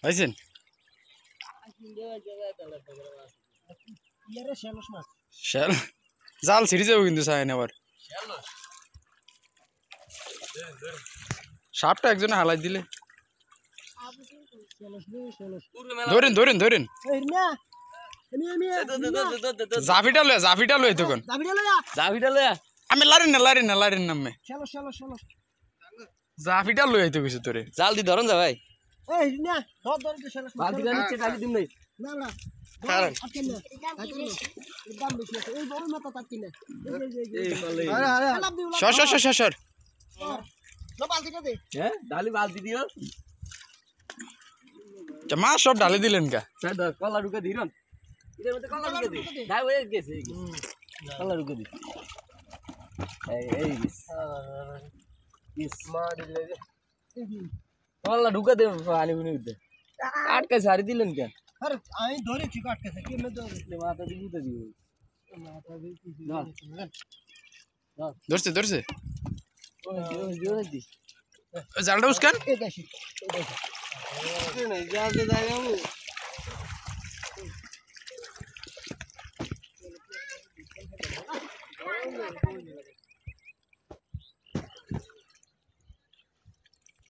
পাইছেন? শ্যাল জাল ছিঁড়ে যাবো কিন্তু চাইন আবার সাপটা একজনে হালাই দিলে ধরেন ধরেন ধরেন জাফিটা লয় তখন আমি লারিন নামে জাফিটা লই আইতো কিছু তোরে জাল দি ধরন যা ভাই সর ডালি বালতি দিও মাছ সব ঢালে দিলেন কা কলা ঢুকে দিরন এর মধ্যে কলা ঢুকে দি ভাই হয়ে গেছে কলা ঢুকে দি এই কলা ঢুকে দে পানি বুনি উঠে আটকে সারি দিলেন কেন আরে আমি ধরেছি কাটকেছে কি মে ধরে মাথা দিয়ে উঠে দিও মাথা দিছি ধরছে জোরে দি জালটা উস্কান এই দেখি নাই যাতে যাই আমি